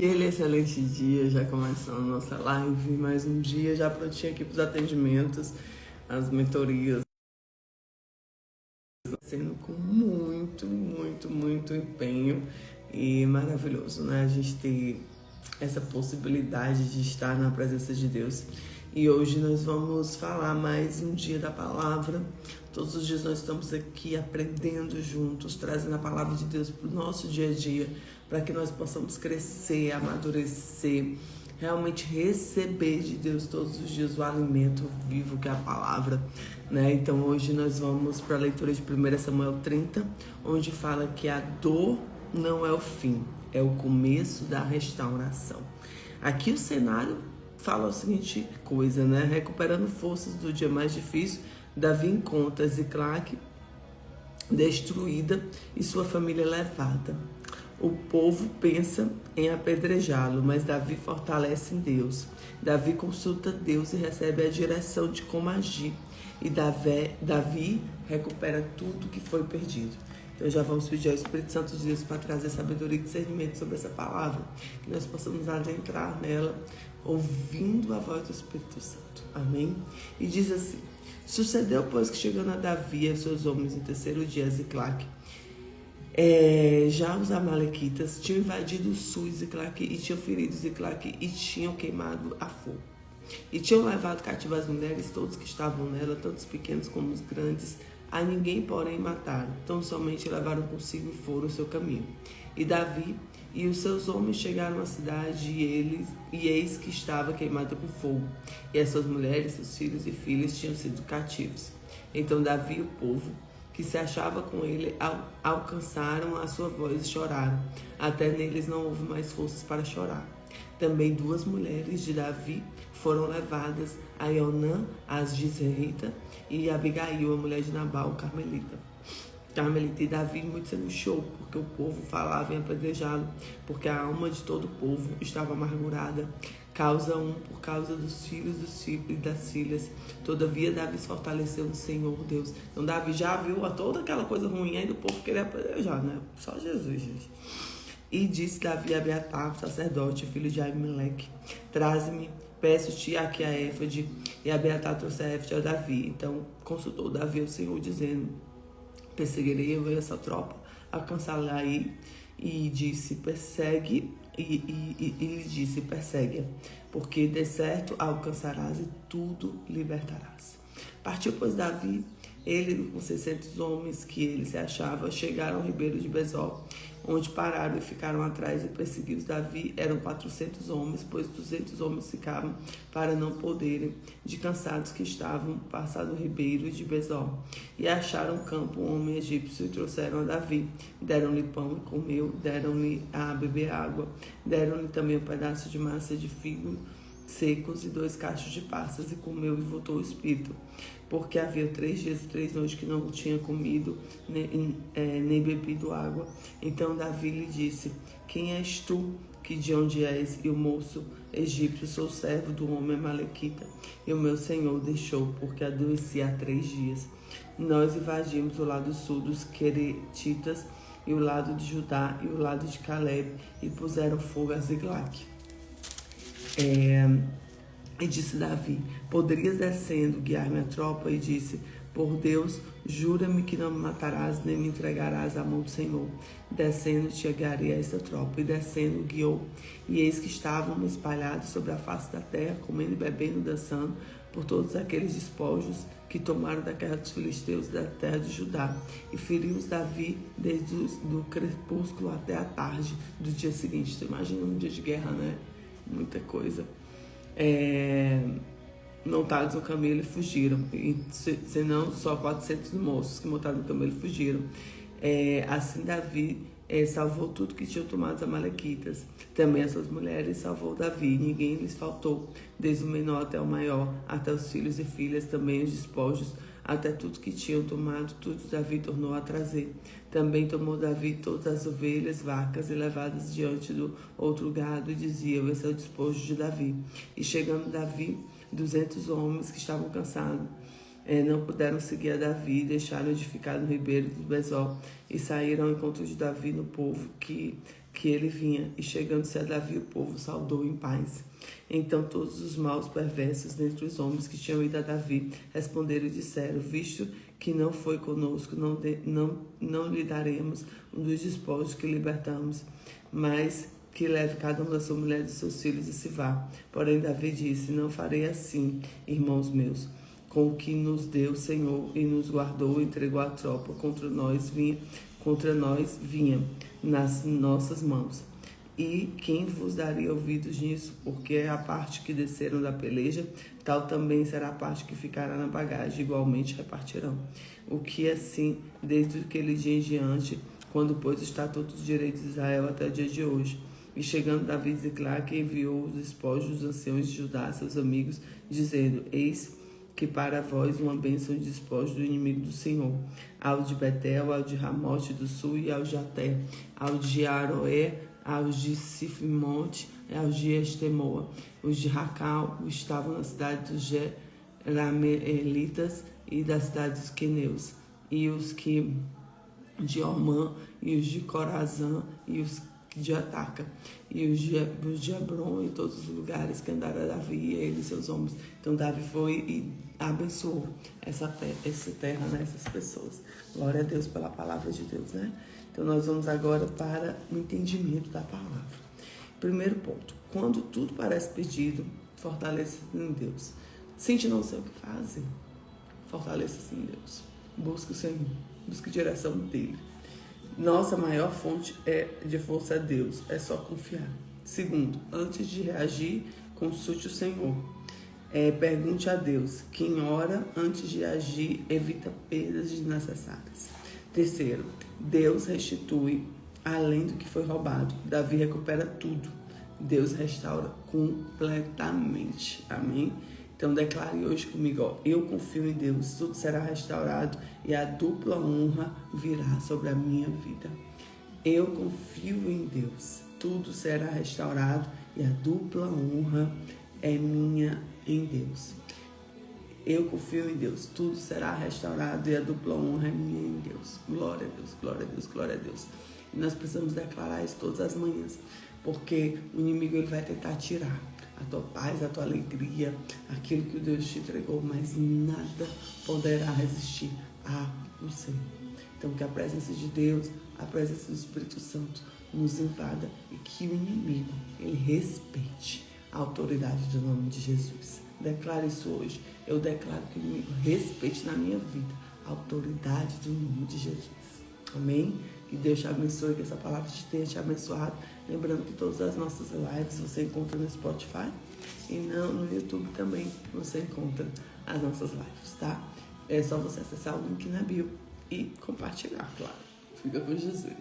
Aquele excelente dia, já começando a nossa live, mais um dia já prontinho aqui para os atendimentos, as mentorias, sendo com muito empenho e maravilhoso, né? A gente ter essa possibilidade de estar na presença de Deus. E hoje nós vamos falar mais um dia da palavra. Todos os dias nós estamos aqui aprendendo juntos, trazendo a palavra de Deus para o nosso dia a dia, para que nós possamos crescer, amadurecer, realmente receber de Deus todos os dias o alimento vivo que é a palavra, né? Então hoje nós vamos para a leitura de 1 Samuel 30, onde fala que a dor não é o fim, é o começo da restauração. Aqui o cenário fala a seguinte coisa, né? Recuperando forças do dia mais difícil, Davi encontra Ziklag destruída e sua família levada. O povo pensa em apedrejá-lo, mas Davi fortalece em Deus. Davi consulta Deus e recebe a direção de como agir. E Davi recupera tudo que foi perdido. Então já vamos pedir ao Espírito Santo de Deus para trazer sabedoria e discernimento sobre essa palavra, que nós possamos adentrar nela, ouvindo a voz do Espírito Santo. Amém? E diz assim: sucedeu, pois, que chegando a Davi e seus homens no terceiro dia a Ziklag, já os amalequitas tinham invadido o sul de Ziklag e tinham ferido Ziklag e tinham queimado a fogo. E tinham levado cativo as mulheres, todos que estavam nela, tanto os pequenos como os grandes. A ninguém, porém, mataram, tão somente levaram consigo e foram o seu caminho. E Davi e os seus homens chegaram à cidade e eis que estava queimada com fogo. E as suas mulheres, seus filhos e filhas tinham sido cativos. Então Davi e o povo que se achava com ele alcançaram a sua voz e choraram. Até neles não houve mais forças para chorar. Também duas mulheres de Davi foram levadas, a Ionã, a Jizreita, e a Abigail, a mulher de Nabal, Carmelita. E Davi muito se angustiou, porque o povo falava em apedrejá-lo, porque a alma de todo o povo estava amargurada. Por causa dos filhos e das filhas. Todavia Davi se fortaleceu no Senhor Deus. Então Davi já viu toda aquela coisa ruim aí do povo querer apedrejar, né? Só Jesus, gente. E disse Davi a Abiatar, sacerdote, filho de Aimeleque: traze-me, peço-te aqui a éfode. E Abiatar trouxe a éfode a Davi. Então consultou Davi ao Senhor, dizendo: perseguirei eu essa tropa, alcançá-la aí. E disse: persegue. E lhe disse: persegue-a, porque de certo alcançarás e tudo libertarás. Partiu, pois, Davi, ele com 600 homens que ele se achava, chegaram ao ribeiro de Besor, onde pararam e ficaram atrás e perseguidos Davi. Eram 400 homens, pois 200 homens ficavam para não poderem, de cansados que estavam, passar do ribeiro de Besor. E acharam no campo um homem egípcio e trouxeram a Davi. Deram-lhe pão e comeu, deram-lhe a beber água, deram-lhe também um pedaço de massa de figo secos e 2 cachos de passas, e comeu e voltou o espírito, porque havia 3 dias e 3 noites que não tinha comido nem bebido água. Então Davi lhe disse: quem és tu, que de onde és? E o moço egípcio: sou servo do homem amalequita, e o meu senhor deixou, porque adoeci há 3 dias. Nós invadimos o lado sul dos Queretitas, e o lado de Judá, e o lado de Caleb, e puseram fogo a Ziklag. E disse Davi: poderias descendo guiar minha tropa? E disse: por Deus, jura-me que não me matarás, nem me entregarás à mão do Senhor. Descendo te guiarei a esta tropa. E descendo guiou, e eis que estavam espalhados sobre a face da terra, comendo e bebendo, dançando, por todos aqueles despojos que tomaram da terra dos filisteus, da terra de Judá. E feriu-os Davi desde o crepúsculo até a tarde do dia seguinte. Você imagina um dia de guerra, né? Muita coisa. Montados no camelo e fugiram. Senão só 400 moços que montados no camelo fugiram. Assim Davi salvou tudo que tinham tomado os amalequitas. Também as suas mulheres salvou Davi. Ninguém lhes faltou, desde o menor até o maior, até os filhos e filhas, também os despojos, até tudo que tinham tomado, tudo Davi tornou a trazer. Também tomou Davi todas as ovelhas, vacas e levadas diante do outro gado, e dizia: esse é o despojo de Davi. E chegando Davi, 200 homens que estavam cansados, não puderam seguir a Davi, deixaram de ficar no ribeiro do Besor, e saíram ao encontro de Davi no povo que que ele vinha, e chegando-se a Davi, o povo saudou em paz. Então todos os maus perversos dentre os homens que tinham ido a Davi responderam e disseram: visto que não foi conosco, não lhe daremos um dos despojos que libertamos, mas que leve cada um da sua mulher e dos seus filhos e se vá. Porém Davi disse: não farei assim, irmãos meus, com o que nos deu o Senhor e nos guardou, entregou a tropa contra nós vinha nas nossas mãos. E quem vos daria ouvidos nisso? Porque é a parte que desceram da peleja, tal também será a parte que ficará na bagagem, igualmente repartirão. O que assim, desde aquele dia em diante, quando pôs o estatuto dos direitos de Israel até o dia de hoje. E chegando Davi de Ziclague, enviou os despojos dos anciãos de Judá, seus amigos, dizendo: eis que para vós uma bênção de despojo do inimigo do Senhor, ao de Betel, ao de Ramote do sul e ao de Até, ao de Aroé, aos de Sifimote, aos de Estemoa. Os de Racal estavam na cidade dos Jeramelitas e da cidade dos Queneus, e os que de Ormã, e os de Corazã, e os de Ataca, e os de Hebron, e todos os lugares que andaram Davi e ele e seus homens. Então Davi foi e abençoou essa terra, né, essas pessoas. Glória a Deus pela palavra de Deus, né? Então nós vamos agora para o entendimento da palavra. Primeiro ponto: quando tudo parece perdido, fortaleça-se em Deus. Sente não sei o que fazer, fortaleça-se em Deus. Busque o Senhor, busque a direção dele. Nossa maior fonte de força é Deus, é só confiar. Segundo, antes de reagir, consulte o Senhor. Pergunte a Deus. Quem ora antes de agir evita perdas desnecessárias. Terceiro, Deus restitui além do que foi roubado. Davi recupera tudo. Deus restaura completamente. Amém? Então declare hoje comigo: eu confio em Deus, tudo será restaurado e a dupla honra virá sobre a minha vida. Eu confio em Deus, tudo será restaurado e a dupla honra é minha em Deus. Eu confio em Deus, tudo será restaurado e a dupla honra é minha em Deus. Glória a Deus, glória a Deus, glória a Deus. E nós precisamos declarar isso todas as manhãs, porque o inimigo ele vai tentar tirar a tua paz, a tua alegria, aquilo que Deus te entregou, mas nada poderá resistir ao Senhor. Então que a presença de Deus, a presença do Espírito Santo nos invada e que o inimigo ele respeite a autoridade do nome de Jesus. Declare isso hoje. Eu declaro que o inimigo respeite na minha vida a autoridade do nome de Jesus. Amém? Que Deus te abençoe, que essa palavra tenha te abençoado. Lembrando que todas as nossas lives você encontra no Spotify e no YouTube também você encontra as nossas lives, tá? É só você acessar o link na bio e compartilhar, claro. Fica com Jesus.